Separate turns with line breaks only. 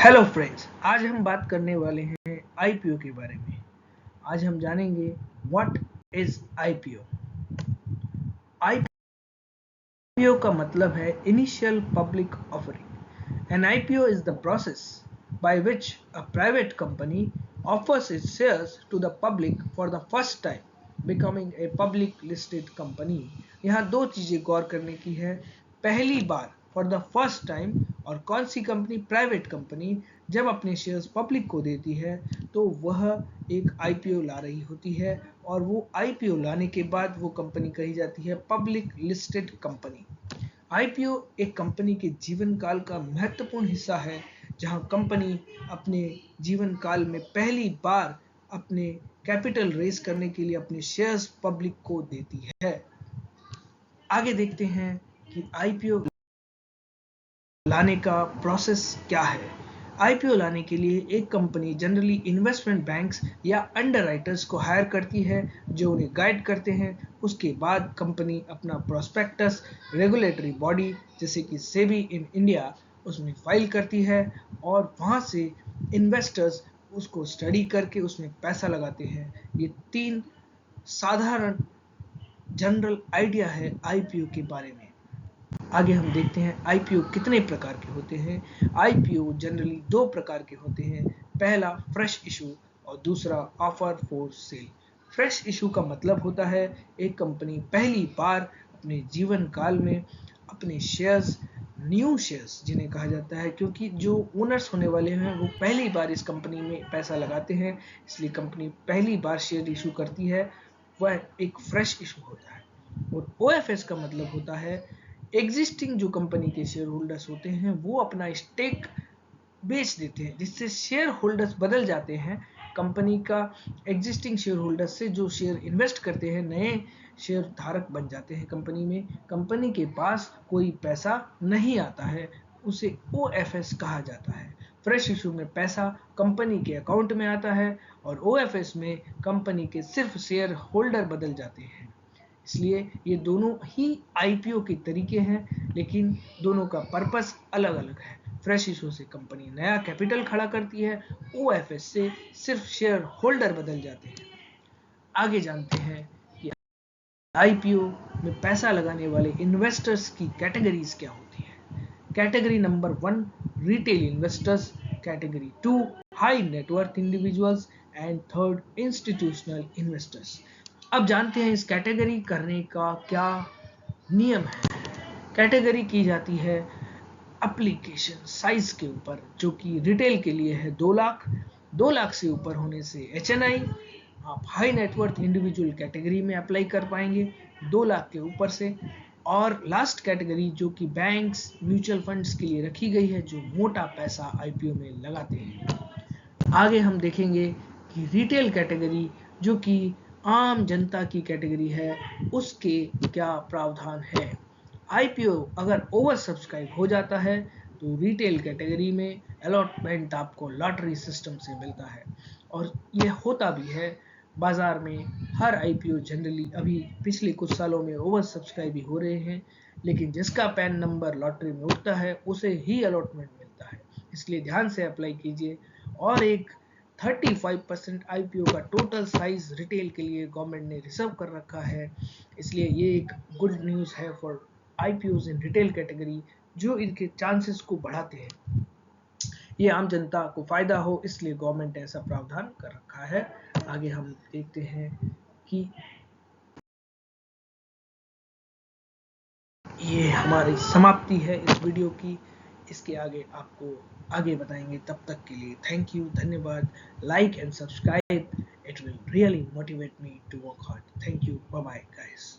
Hello friends, आज हम बात करने वाले हैं आईपीओ के बारे में। आज हम जानेंगे व्हाट इज आईपीओ। आईपीओ का मतलब है initial public offering. An IPO is the process by which a private company offers its shares to the public for the first time becoming a public listed company. यहाँ दो चीजें गौर करने की है। पहली बार फॉर द फर्स्ट टाइम, और कौन सी कंपनी? प्राइवेट कंपनी जब अपने शेयर्स पब्लिक को देती है तो वह एक आईपीओ ला रही होती है, और वो आईपीओ लाने के बाद वो कंपनी कही जाती है पब्लिक लिस्टेड कंपनी। आईपीओ एक कंपनी के जीवन काल का महत्वपूर्ण हिस्सा है, जहां कंपनी अपने जीवन काल में पहली बार अपने कैपिटल रेज करने के लिए अपने शेयर्स पब्लिक को देती है। आगे देखते हैं कि आईपीओ लाने का प्रोसेस क्या है। आईपीओ लाने के लिए एक कंपनी जनरली इन्वेस्टमेंट बैंक्स या अंडरराइटर्स को हायर करती है जो उन्हें गाइड करते हैं। उसके बाद कंपनी अपना प्रोस्पेक्टस रेगुलेटरी बॉडी जैसे कि सेबी इन इंडिया उसमें फाइल करती है, और वहां से इन्वेस्टर्स उसको स्टडी करके उसमें पैसा लगाते हैं। ये तीन साधारण जनरल आइडिया है आईपीओ के बारे में। आगे हम देखते हैं आईपीओ कितने प्रकार के होते हैं। आईपीओ जनरली दो प्रकार के होते हैं। पहला फ्रेश इशू और दूसरा offer for sale. Fresh issue का मतलब होता है एक कंपनी पहली बार अपने जीवन काल में अपने शेयर्स, न्यू शेयर्स जिन्हें कहा जाता है, क्योंकि जो ओनर्स होने वाले हैं वो पहली बार इस कंपनी में पैसा लगाते हैं, इसलिए कंपनी पहली बार शेयर इशू करती है, वह एक फ्रेश इशू होता है। और ओएफएस का मतलब होता है एग्जिस्टिंग जो कंपनी के शेयर होल्डर्स होते हैं वो अपना स्टेक बेच देते हैं, जिससे शेयर होल्डर्स बदल जाते हैं। कंपनी का एग्जिस्टिंग शेयर होल्डर्स से जो शेयर इन्वेस्ट करते हैं नए शेयर धारक बन जाते हैं कंपनी में। कंपनी के पास कोई पैसा नहीं आता है, उसे ओएफएस कहा जाता है। फ्रेश इशू में पैसा कंपनी के अकाउंट में आता है, और ओएफएस में कंपनी के सिर्फ शेयर होल्डर बदल जाते हैं। इसलिए ये दोनों ही आईपीओ के तरीके हैं, लेकिन दोनों का पर्पस अलग अलग है। फ्रेश इशू से कंपनी नया कैपिटल खड़ा करती है, ओएफएस से सिर्फ शेयर होल्डर बदल जाते हैं। आगे जानते हैं कि आईपीओ में पैसा लगाने वाले इन्वेस्टर्स की कैटेगरीज क्या होती है। Category number 1 retail investors, category 2 high net worth individuals, and third institutional investors. अब जानते हैं इस कैटेगरी करने का क्या नियम है। कैटेगरी की जाती है एप्लीकेशन साइज के ऊपर, जो कि रिटेल के लिए है 2 लाख। 2 लाख से ऊपर होने से एचएनआई, आप हाई नेटवर्थ इंडिविजुअल कैटेगरी में अप्लाई कर पाएंगे 2 लाख के ऊपर से। और लास्ट कैटेगरी जो कि बैंक्स, म्यूचुअल फंड्स के लिए रखी गई है, जो मोटा पैसा आईपीओ में लगाते हैं। आगे हम देखेंगे कि रिटेल कैटेगरी जो कि आम जनता की कैटेगरी है, उसके क्या प्रावधान है। आईपीओ अगर ओवर सब्सक्राइब हो जाता है तो रिटेल कैटेगरी में अलॉटमेंट आपको लॉटरी सिस्टम से मिलता है, और ये होता भी है। बाजार में हर आईपीओ जनरली अभी पिछले कुछ सालों में ओवर सब्सक्राइब भी हो रहे हैं, लेकिन जिसका पैन नंबर लॉटरी में उठता है उसे ही अलॉटमेंट मिलता है, इसलिए ध्यान से अप्लाई कीजिए। और एक 35% आईपीओ का टोटल साइज रिटेल के लिए गवर्नमेंट ने रिजर्व कर रखा है, इसलिए ये एक गुड न्यूज़ है for IPOs in retail category, जो इनके चांसेस को बढ़ाते हैं। ये आम जनता को फायदा हो, इसलिए गवर्नमेंट ने ऐसा प्रावधान कर रखा है। आगे हम देखते हैं कि ये हमारी समाप्ति है इस वीडियो की। इसके आगे आपको आगे बताएंगे। तब तक के लिए थैंक यू, धन्यवाद। Like and subscribe, it will really motivate me to work hard. Thank you, bye bye guys.